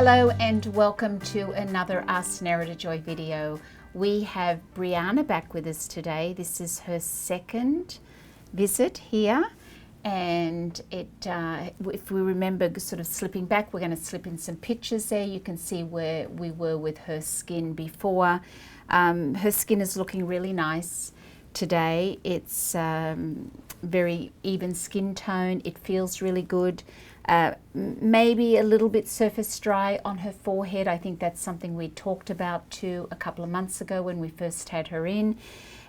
Hello and welcome to another Ask Nerida Joy video. We have Brianna back with us today. This is her second visit here, and if we remember sort of slipping back, we're going to slip in some pictures there. You can see where we were with her skin before. Her skin is looking really nice today. It's very even skin tone. It feels really good. Maybe a little bit surface dry on her forehead. I think that's something we talked about too a couple of months ago when we first had her in.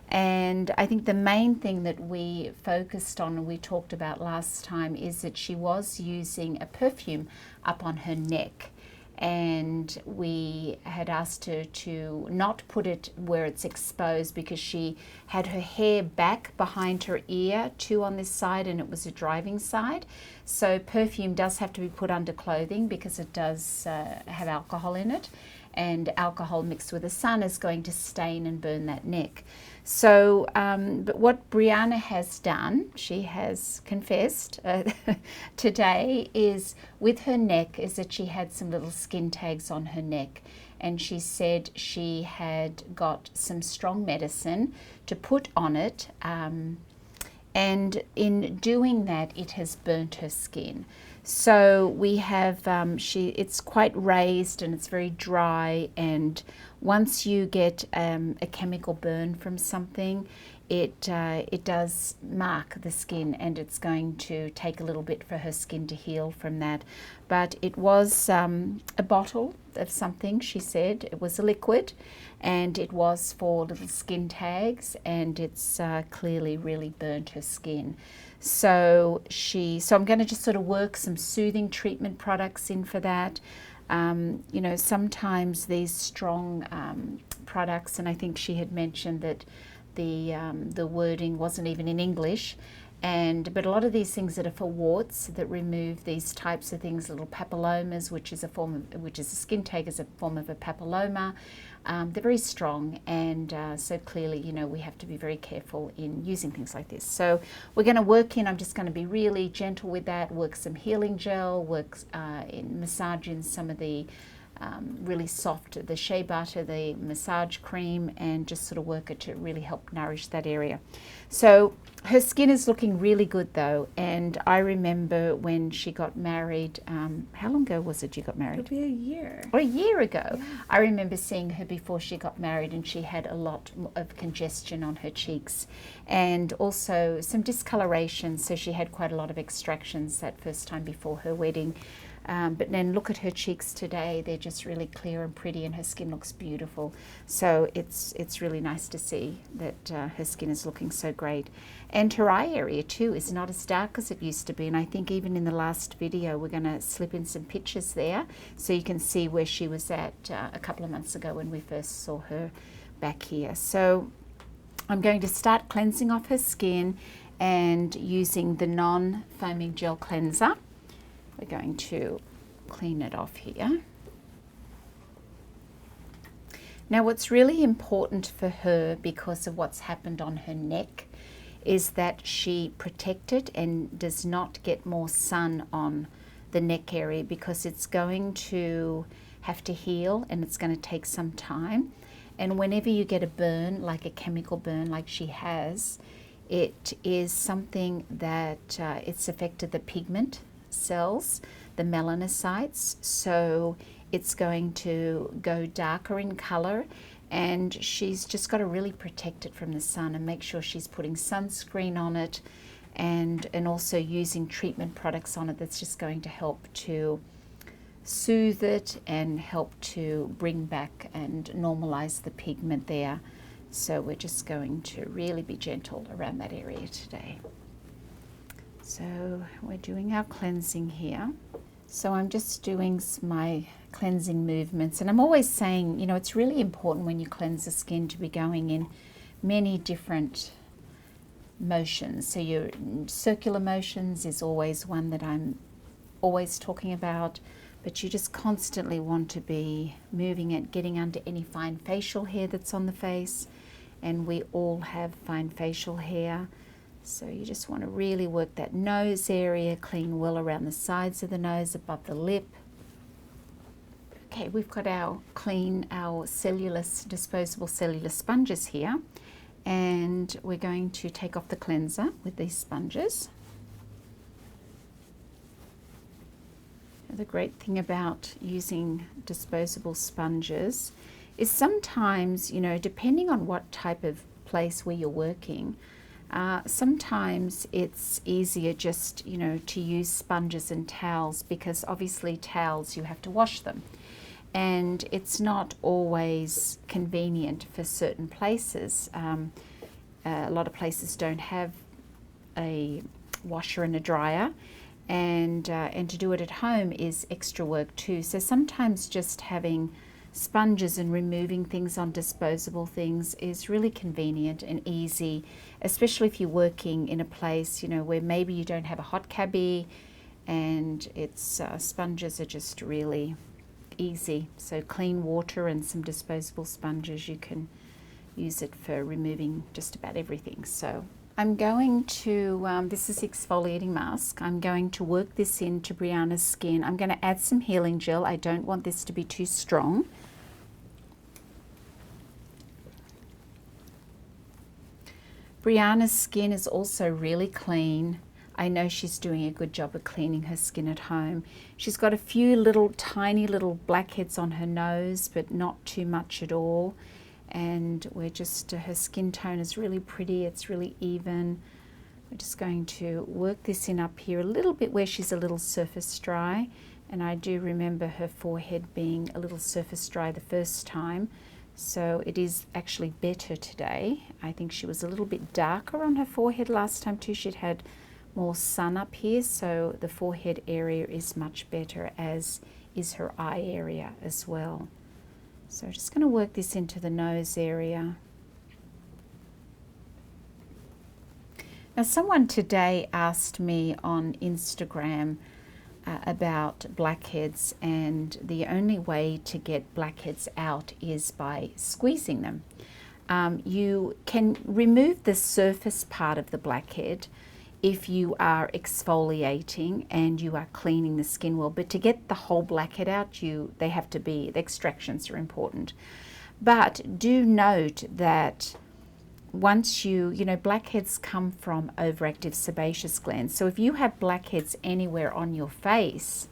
And I think the main thing that we focused on and we talked about last time is that she was using a perfume up on her neck. And we had asked her to not put it where it's exposed because she had her hair back behind her ear too on this side, and it was a driving side. So perfume does have to be put under clothing because it does have alcohol in it, and alcohol mixed with the sun is going to stain and burn that neck. So, but what Brianna has done, she has confessed today, is with her neck, is that she had some little skin tags on her neck. And she said she had got some strong medicine to put on it. And in doing that, it has burnt her skin. So we have, it's quite raised and it's very dry, and once you get a chemical burn from something, it does mark the skin, and it's going to take a little bit for her skin to heal from that. But it was a bottle of something, she said. It was a liquid, and it was for little skin tags, and it's clearly really burnt her skin. So I'm going to just sort of work some soothing treatment products in for that. You know, sometimes these strong products, and I think she had mentioned that the wording wasn't even in English, but a lot of these things that are for warts that remove these types of things, little papillomas, which is a skin tag, is a form of a papilloma. They're very strong, and so clearly, you know, we have to be very careful in using things like this. So we're going to work in, I'm just going to be really gentle with that, work some healing gel, massage in some of the really soft, the shea butter, the massage cream, and just sort of work it to really help nourish that area. So her skin is looking really good though, and I remember when she got married, how long ago was it you got married? It'll be a year. Oh, a year ago. Yeah. I remember seeing her before she got married, and she had a lot of congestion on her cheeks and also some discoloration, so she had quite a lot of extractions that first time before her wedding. But then look at her cheeks today. They're just really clear and pretty, and her skin looks beautiful. So it's really nice to see that her skin is looking so great. And her eye area too is not as dark as it used to be. And I think even in the last video, we're going to slip in some pictures there so you can see where she was at a couple of months ago when we first saw her back here. So I'm going to start cleansing off her skin and using the non-foaming gel cleanser. We're going to clean it off here. Now, what's really important for her, because of what's happened on her neck, is that she protect it and does not get more sun on the neck area, because it's going to have to heal and it's going to take some time. And whenever you get a burn, like a chemical burn like she has, it is something that it's affected the pigment cells, the melanocytes, so it's going to go darker in color, and she's just got to really protect it from the sun and make sure she's putting sunscreen on it, and also using treatment products on it that's just going to help to soothe it and help to bring back and normalize the pigment there. So we're just going to really be gentle around that area today. So we're doing our cleansing here. So I'm just doing my cleansing movements, and I'm always saying, you know, it's really important when you cleanse the skin to be going in many different motions. So your circular motions is always one that I'm always talking about, but you just constantly want to be moving it, getting under any fine facial hair that's on the face, and we all have fine facial hair. So you just want to really work that nose area, clean well around the sides of the nose, above the lip. Okay, we've got our cellulose, disposable cellulose sponges here, and we're going to take off the cleanser with these sponges. The great thing about using disposable sponges is sometimes, you know, depending on what type of place where you're working, sometimes it's easier just, you know, to use sponges and towels, because obviously towels, you have to wash them. And it's not always convenient for certain places. A lot of places don't have a washer and a dryer, and to do it at home is extra work too. So sometimes just having sponges and removing things on disposable things is really convenient and easy, especially if you're working in a place, you know, where maybe you don't have a hot cabbie, and it's sponges are just really easy. So clean water and some disposable sponges, you can use it for removing just about everything. So I'm going to, this is exfoliating mask. I'm going to work this into Brianna's skin. I'm going to add some healing gel. I don't want this to be too strong. Brianna's skin is also really clean. I know she's doing a good job of cleaning her skin at home. She's got a few little tiny little blackheads on her nose, but not too much at all. And we're just, her skin tone is really pretty, it's really even. We're just going to work this in up here a little bit where she's a little surface dry. And I do remember her forehead being a little surface dry the first time. So it is actually better today. I think she was a little bit darker on her forehead last time too. She'd had more sun up here, so the forehead area is much better, as is her eye area as well. So I'm just going to work this into the nose area. Now, someone today asked me on Instagram about blackheads, and the only way to get blackheads out is by squeezing them. You can remove the surface part of the blackhead if you are exfoliating and you are cleaning the skin well, but to get the whole blackhead out, the extractions are important. But do note that once you know, blackheads come from overactive sebaceous glands. So if you have blackheads anywhere on your face,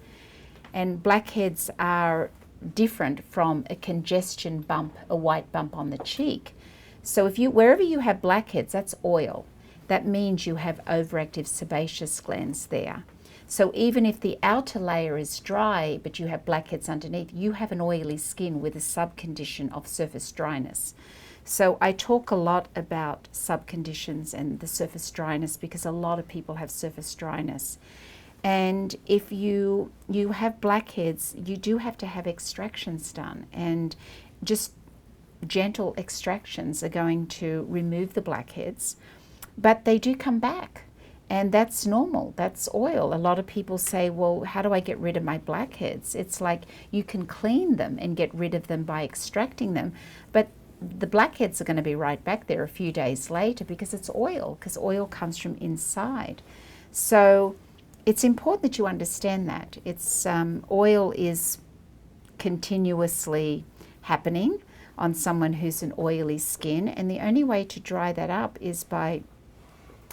and blackheads are different from a congestion bump, a white bump on the cheek. So if wherever you have blackheads, that's oil. That means you have overactive sebaceous glands there. So even if the outer layer is dry, but you have blackheads underneath, you have an oily skin with a subcondition of surface dryness. So I talk a lot about subconditions and the surface dryness, because a lot of people have surface dryness. And if you have blackheads, you do have to have extractions done, and just gentle extractions are going to remove the blackheads. But they do come back, and that's normal. That's oil. A lot of people say, well, how do I get rid of my blackheads? It's like you can clean them and get rid of them by extracting them, but the blackheads are going to be right back there a few days later, because it's oil, because oil comes from inside. So it's important that you understand that. It's oil is continuously happening on someone who's an oily skin, and the only way to dry that up is by,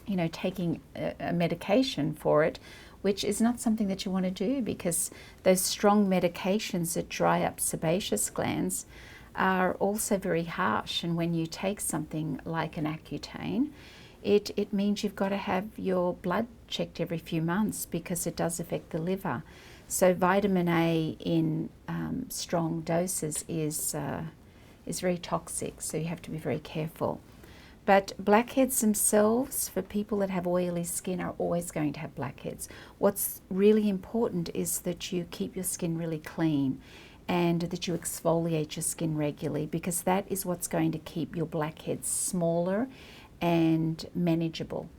you know, taking a medication for it, which is not something that you want to do, because those strong medications that dry up sebaceous glands are also very harsh. And when you take something like an Accutane, it means you've got to have your blood checked every few months, because it does affect the liver. So vitamin A in strong doses is very toxic, so you have to be very careful. But blackheads themselves, for people that have oily skin, are always going to have blackheads. What's really important is that you keep your skin really clean, and that you exfoliate your skin regularly, because that is what's going to keep your blackheads smaller and manageable.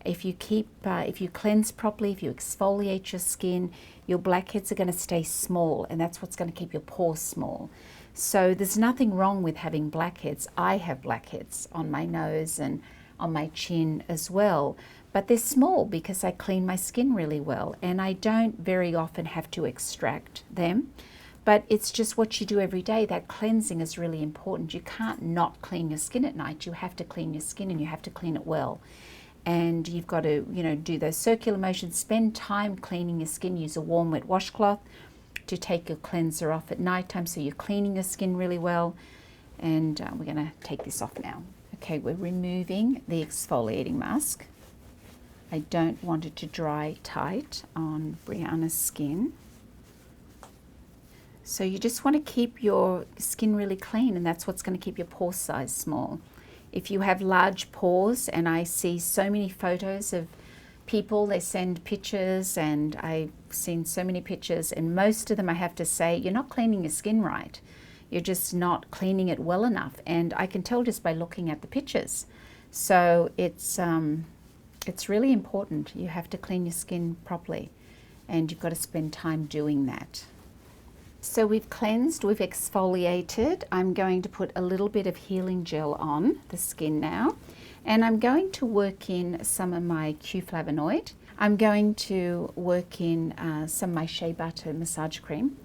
If you cleanse properly, if you exfoliate your skin, your blackheads are going to stay small, and that's what's going to keep your pores small. So there's nothing wrong with having blackheads. I have blackheads on my nose and on my chin as well, but they're small because I clean my skin really well, and I don't very often have to extract them. but it's just what you do every day. That cleansing is really important. You can't not clean your skin at night. You have to clean your skin, and you have to clean it well. And you've got to, do those circular motions, spend time cleaning your skin. Use a warm, wet washcloth to take your cleanser off at nighttime, so you're cleaning your skin really well. And we're going to take this off now. Okay, we're removing the exfoliating mask. I don't want it to dry tight on Brianna's skin. So you just want to keep your skin really clean, and that's what's going to keep your pore size small. If you have large pores, and I see so many photos of people, they send pictures, and I've seen so many pictures, and most of them I have to say, you're not cleaning your skin right. You're just not cleaning it well enough, and I can tell just by looking at the pictures. So it's really important. You have to clean your skin properly, and you've got to spend time doing that. So we've cleansed, we've exfoliated. I'm going to put a little bit of healing gel on the skin now, and I'm going to work in some of my Q Flavonoid. I'm going to work in some of my shea butter massage cream,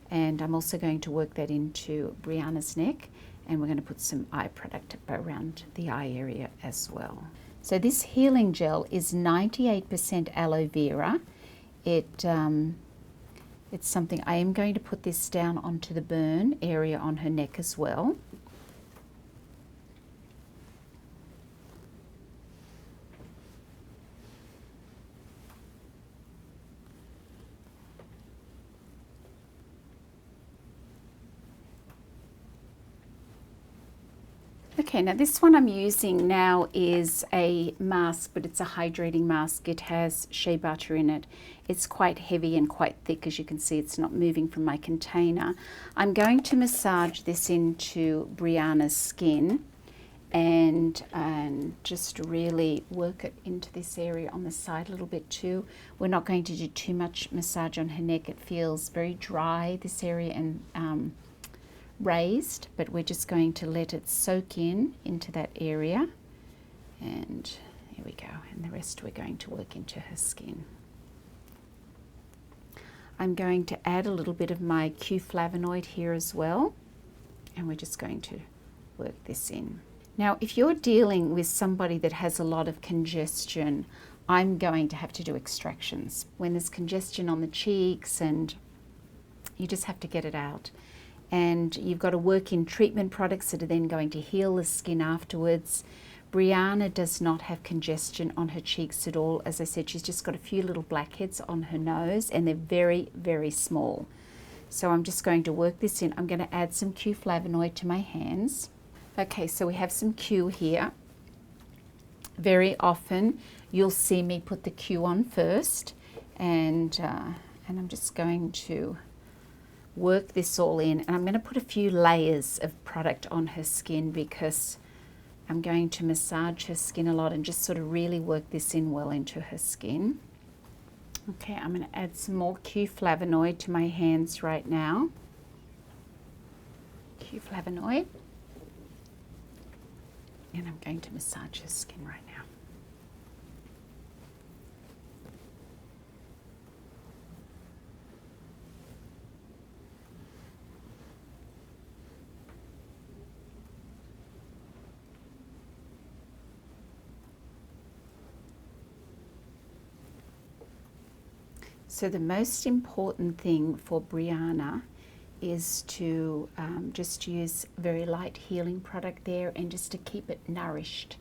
and I'm also going to work that into Brianna's neck, and we're going to put some eye product around the eye area as well. So this healing gel is 98% aloe vera. It's something, I am going to put this down onto the burn area on her neck as well. Okay, now this one I'm using now is a mask, but it's a hydrating mask. It has shea butter in it. It's quite heavy and quite thick. As you can see, it's not moving from my container. I'm going to massage this into Brianna's skin and just really work it into this area on the side a little bit too. We're not going to do too much massage on her neck. It feels very dry, this area, and raised, but we're just going to let it soak in into that area. And here we go, and the rest we're going to work into her skin. I'm going to add a little bit of my Q Flavonoid here as well, and we're just going to work this in. Now, if you're dealing with somebody that has a lot of congestion, I'm going to have to do extractions. When there's congestion on the cheeks, and you just have to get it out. And you've got to work in treatment products that are then going to heal the skin afterwards. Brianna does not have congestion on her cheeks at all. As I said, she's just got a few little blackheads on her nose, and they're very, very small. So I'm just going to work this in. I'm going to add some Q Flavonoid to my hands. Okay, so we have some Q here. Very often you'll see me put the Q on first, and I'm just going to work this all in, and I'm going to put a few layers of product on her skin because I'm going to massage her skin a lot and just sort of really work this in well into her skin. Okay, I'm going to add some more Q Flavonoid to my hands right now. Q Flavonoid. And I'm going to massage her skin right now. So the most important thing for Brianna is to just use very light healing product there, and just to keep it nourished.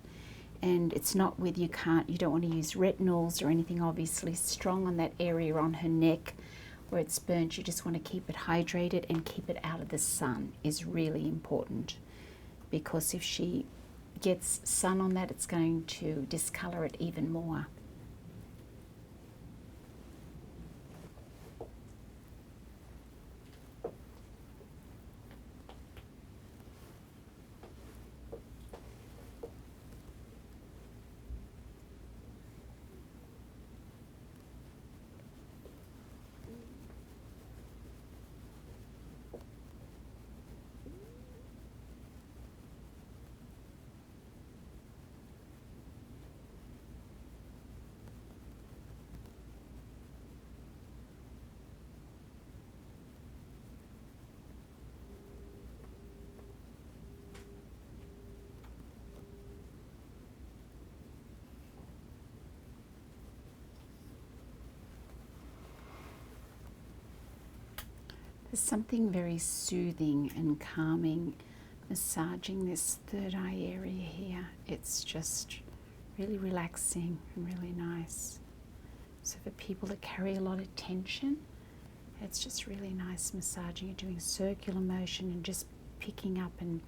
And it's not with, you don't want to use retinols or anything obviously strong on that area on her neck where it's burnt. You just want to keep it hydrated and keep it out of the sun is really important, because if she gets sun on that, it's going to discolor it even more. There's something very soothing and calming massaging this third eye area here. It's just really relaxing and really nice. So for people that carry a lot of tension, it's just really nice massaging. You're doing circular motion and just picking up, and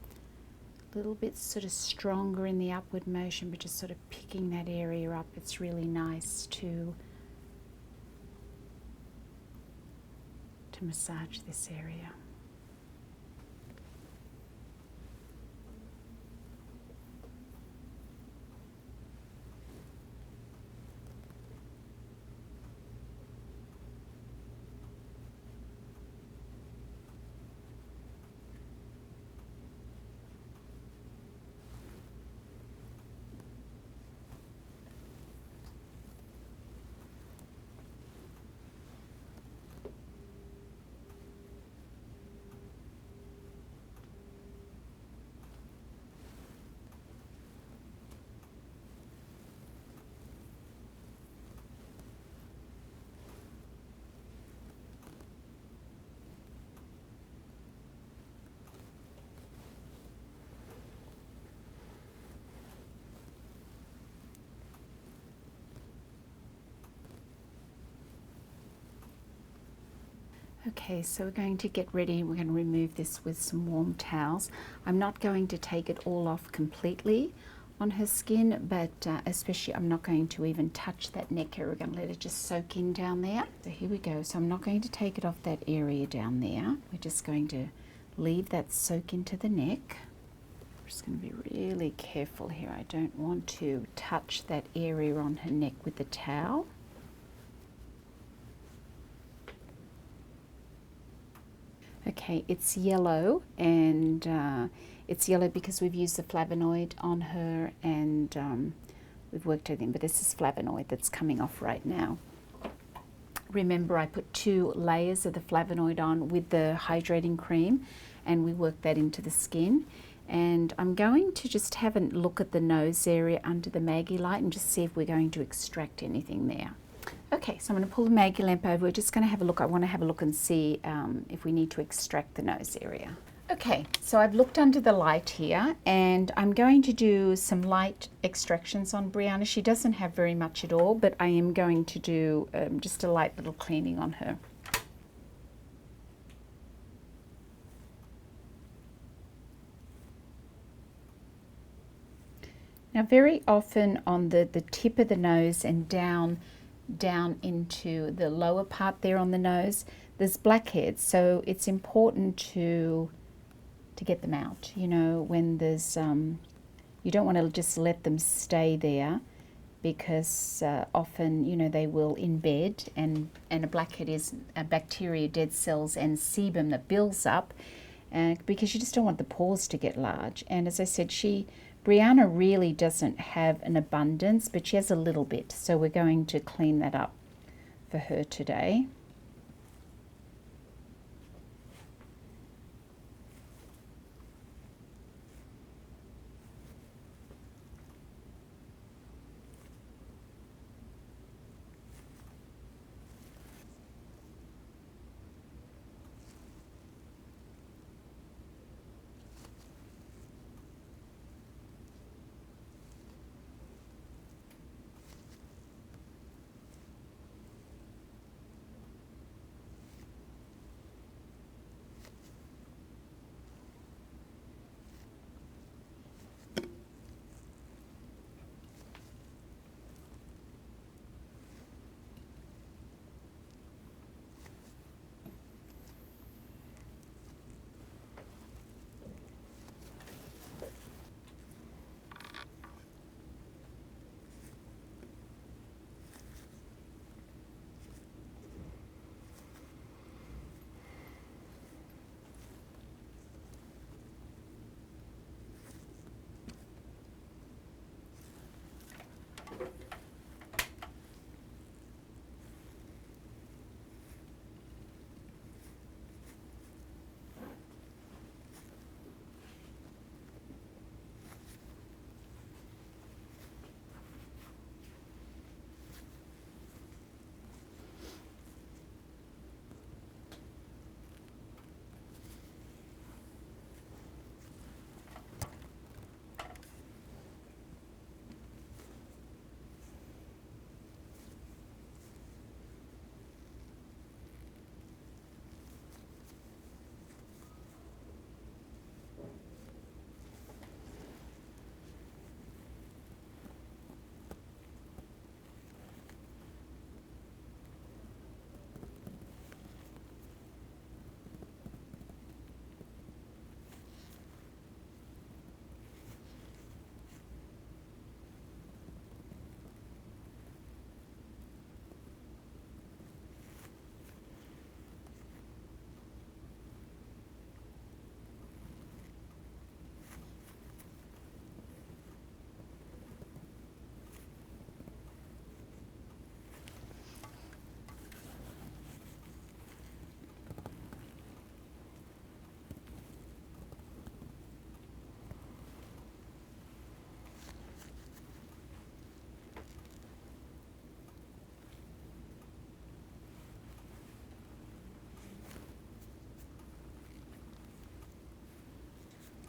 a little bit sort of stronger in the upward motion, but just sort of picking that area up. It's really nice to massage this area. Okay, so we're going to get ready. We're going to remove this with some warm towels. I'm not going to take it all off completely on her skin, but especially I'm not going to even touch that neck area. We're going to let it just soak in down there. So here we go. So I'm not going to take it off that area down there. We're just going to leave that soak into the neck. I'm just going to be really careful here. I don't want to touch that area on her neck with the towel. Okay, it's yellow, and it's yellow because we've used the flavonoid on her, and we've worked everything, but this is flavonoid that's coming off right now. Remember, I put 2 layers of the flavonoid on with the hydrating cream, and we worked that into the skin. And I'm going to just have a look at the nose area under the Maggie light and just see if we're going to extract anything there. Okay, so I'm going to pull the Maggie lamp over. We're just going to have a look. I want to have a look and see if we need to extract the nose area. Okay, so I've looked under the light here, and I'm going to do some light extractions on Brianna. She doesn't have very much at all, but I am going to do just a light little cleaning on her. Now, very often on the tip of the nose and down into the lower part there on the nose, there's blackheads, so it's important to get them out. You know, when there's you don't want to just let them stay there, because often, you know, they will embed, and a blackhead is a bacteria, dead cells, and sebum that builds up, because you just don't want the pores to get large. And as I said, Brianna really doesn't have an abundance, but she has a little bit, so we're going to clean that up for her today.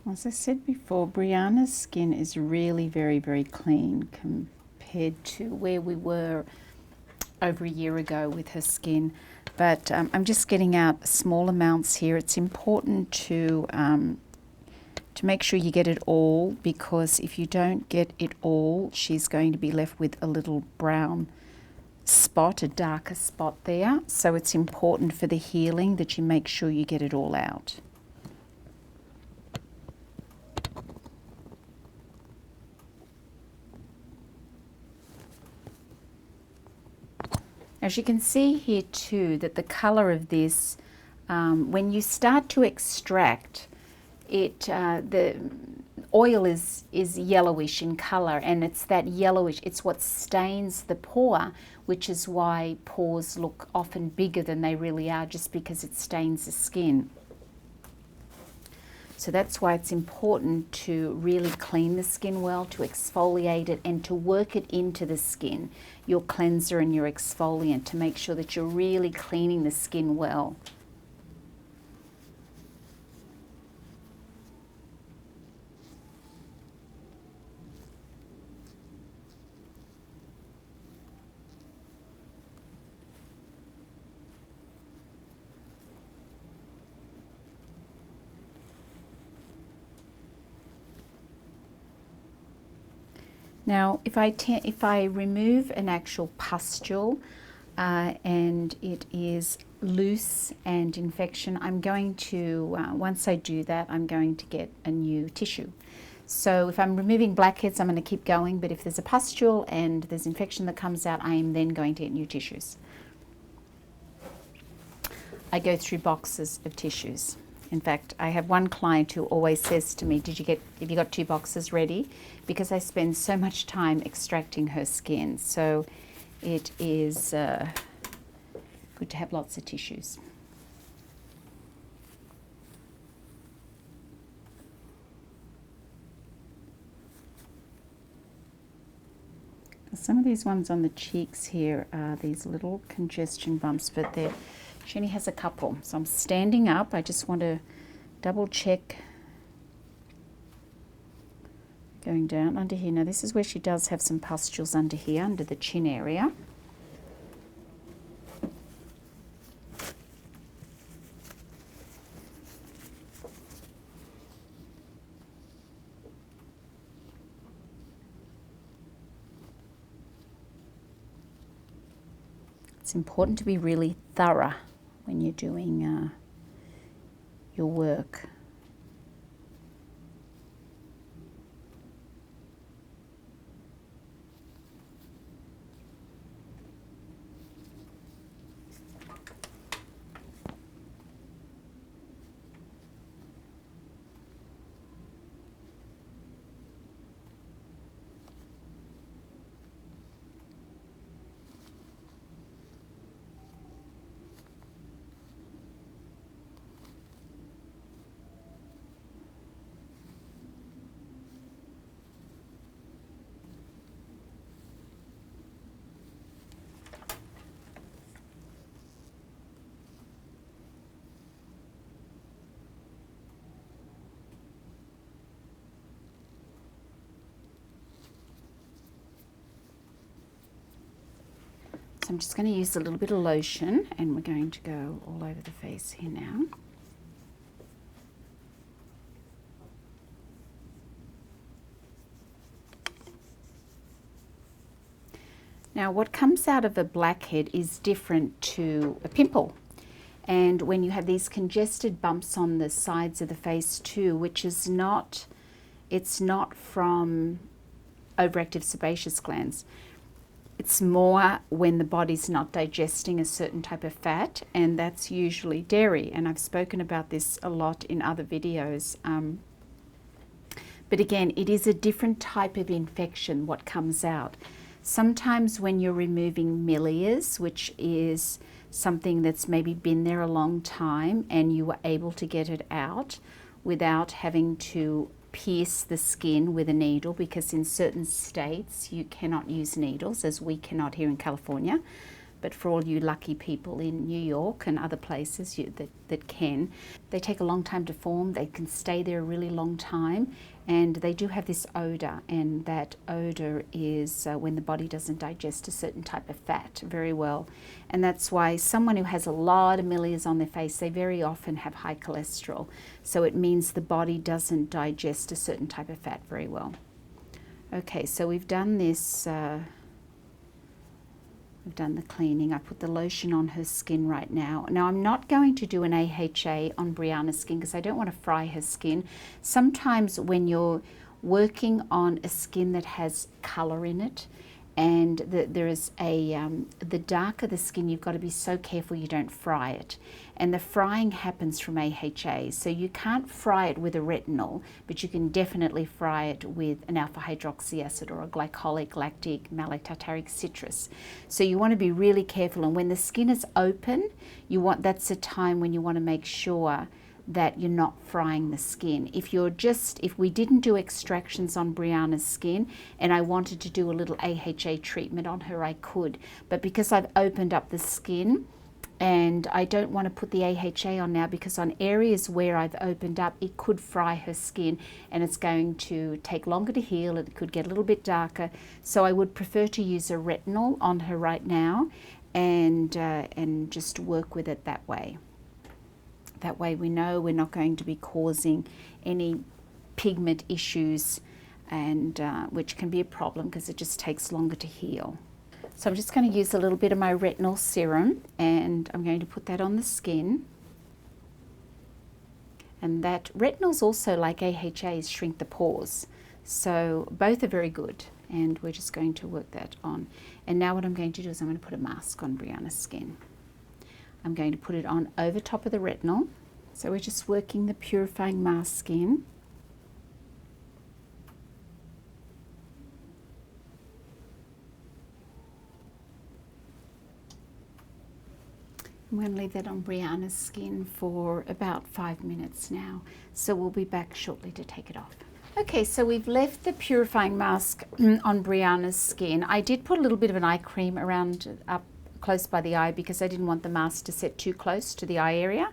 As I said before, Brianna's skin is really very, very clean compared to where we were over a year ago with her skin. But I'm just getting out small amounts here. It's important to make sure you get it all, because if you don't get it all, she's going to be left with a little brown spot, a darker spot there. So it's important for the healing that you make sure you get it all out. As you can see here too, that the color of this, when you start to extract it, the oil is yellowish in color, and it's that yellowish, it's what stains the pore, which is why pores look often bigger than they really are, just because it stains the skin. So that's why it's important to really clean the skin well, to exfoliate it, and to work it into the skin, your cleanser and your exfoliant, to make sure that you're really cleaning the skin well. Now, if I remove an actual pustule and it is loose and infection, I'm going to, once I do that, I'm going to get a new tissue. So if I'm removing blackheads, I'm going to keep going, but if there's a pustule and there's infection that comes out, I am then going to get new tissues. I go through boxes of tissues. In fact, I have one client who always says to me, have you got 2 boxes ready? Because I spend so much time extracting her skin. So it is good to have lots of tissues. Some of these ones on the cheeks here are these little congestion bumps, but she only has a couple. So I'm standing up. I just want to double check. Going down under here. Now this is where she does have some pustules under here, under the chin area. It's important to be really thorough when you're doing your work. I'm just going to use a little bit of lotion, and we're going to go all over the face here now. Now, what comes out of a blackhead is different to a pimple. And when you have these congested bumps on the sides of the face too, which is not, it's not from overactive sebaceous glands. It's more when the body's not digesting a certain type of fat, and that's usually dairy. And I've spoken about this a lot in other videos. But again, it is a different type of infection what comes out. Sometimes when you're removing milias, which is something that's maybe been there a long time, and you were able to get it out without having to pierce the skin with a needle, because in certain states you cannot use needles, as we cannot here in California. but for all you lucky people in New York and other places that can, they take a long time to form. They can stay there a really long time, and they do have this odor, and that odor is when the body doesn't digest a certain type of fat very well. And that's why someone who has a lot of milias on their face, they very often have high cholesterol. So it means the body doesn't digest a certain type of fat very well. Okay, so we've done this, we've done the cleaning. I put the lotion on her skin right now. Now I'm not going to do an AHA on Brianna's skin because I don't want to fry her skin. Sometimes when you're working on a skin that has color in it, and there is the darker the skin, you've got to be so careful you don't fry it. And the frying happens from AHA, so you can't fry it with a retinol, but you can definitely fry it with an alpha hydroxy acid or a glycolic, lactic, malate tartaric citrus. So you want to be really careful, and when the skin is open, that's a time when you want to make sure that you're not frying the skin. If we didn't do extractions on Brianna's skin and I wanted to do a little AHA treatment on her, I could. But because I've opened up the skin, and I don't want to put the AHA on now because on areas where I've opened up, it could fry her skin and it's going to take longer to heal. It could get a little bit darker. So I would prefer to use a retinol on her right now and just work with it that way. That way we know we're not going to be causing any pigment issues, and which can be a problem because it just takes longer to heal. So I'm just going to use a little bit of my retinol serum, and I'm going to put that on the skin. And that retinols also, like AHAs, shrink the pores. So both are very good, and we're just going to work that on. And now what I'm going to do is I'm going to put a mask on Brianna's skin. I'm going to put it on over top of the retinol. So we're just working the purifying mask in. I'm going to leave that on Brianna's skin for about 5 minutes now. So we'll be back shortly to take it off. Okay, so we've left the purifying mask on Brianna's skin. I did put a little bit of an eye cream around up close by the eye because I didn't want the mask to set too close to the eye area.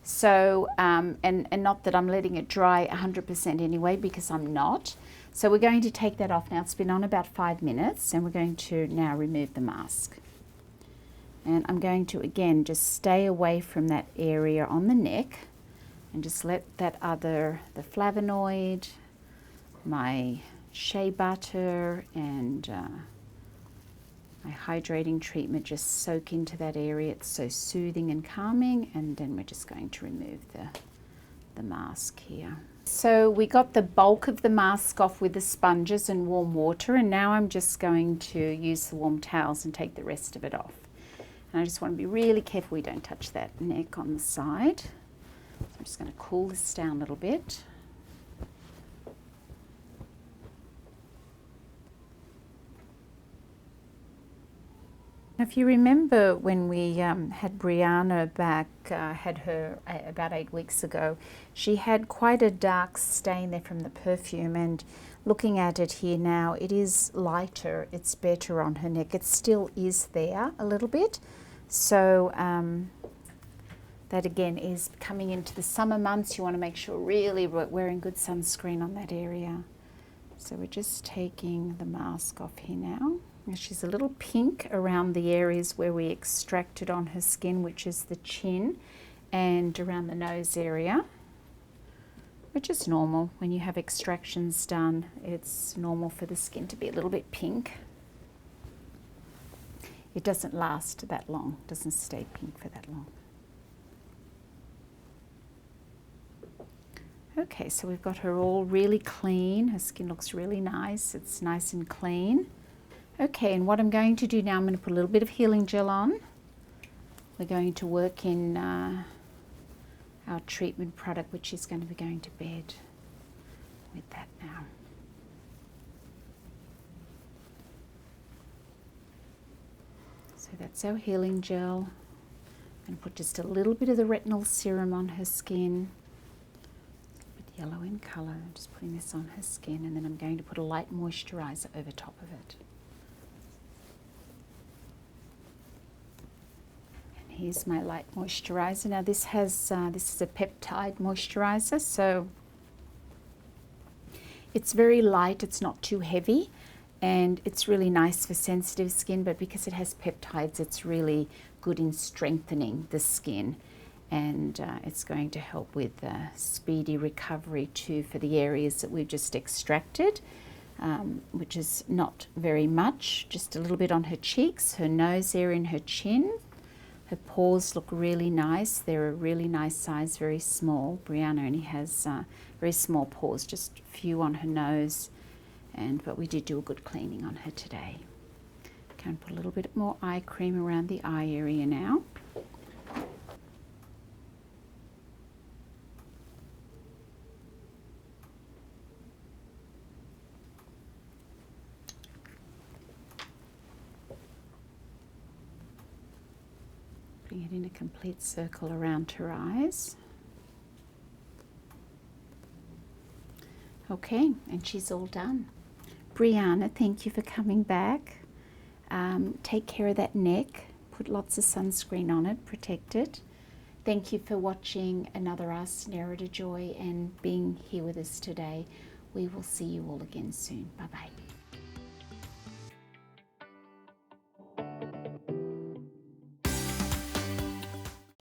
So, and not that I'm letting it dry 100% anyway, because I'm not. So we're going to take that off now. It's been on about 5 minutes, and we're going to now remove the mask. And I'm going to, again, just stay away from that area on the neck and just let that the flavonoid, my shea butter, and my hydrating treatment just soak into that area. It's so soothing and calming. And then we're just going to remove the mask here. So we got the bulk of the mask off with the sponges and warm water, and now I'm just going to use the warm towels and take the rest of it off. And I just want to be really careful we don't touch that neck on the side. So I'm just going to cool this down a little bit. If you remember when we had Brianna back, had her about 8 weeks ago, she had quite a dark stain there from the perfume, and looking at it here now, it is lighter, it's better on her neck. It still is there a little bit. So that again is coming into the summer months. You want to make sure really we're wearing good sunscreen on that area. So we're just taking the mask off here now. She's a little pink around the areas where we extracted on her skin, which is the chin and around the nose area, which is normal. When you have extractions done, it's normal for the skin to be a little bit pink. It doesn't last that long, doesn't stay pink for that long. Okay, so we've got her all really clean. Her skin looks really nice. It's nice and clean. Okay, and what I'm going to do now, I'm going to put a little bit of healing gel on. We're going to work in our treatment product, which is going to be going to bed with that now. So that's our healing gel. I'm going to put just a little bit of the retinol serum on her skin. It's a bit yellow in colour. I'm just putting this on her skin, and then I'm going to put a light moisturizer over top of it. here's my light moisturizer. Now this has this is a peptide moisturizer, so it's very light, it's not too heavy, and it's really nice for sensitive skin, but because it has peptides, it's really good in strengthening the skin, and it's going to help with speedy recovery too for the areas that we've just extracted, which is not very much, just a little bit on her cheeks, her nose area and her chin. Her paws look really nice. They're a really nice size, very small. Brianna only has very small paws, just a few on her nose, but we did do a good cleaning on her today. Can put a little bit more eye cream around the eye area now. Bring it in a complete circle around her eyes. Okay, and she's all done. Brianna, thank you for coming back. Take care of that neck. Put lots of sunscreen on it, protect it. Thank you for watching another Ask Nerida Joy and being here with us today. We will see you all again soon. Bye-bye.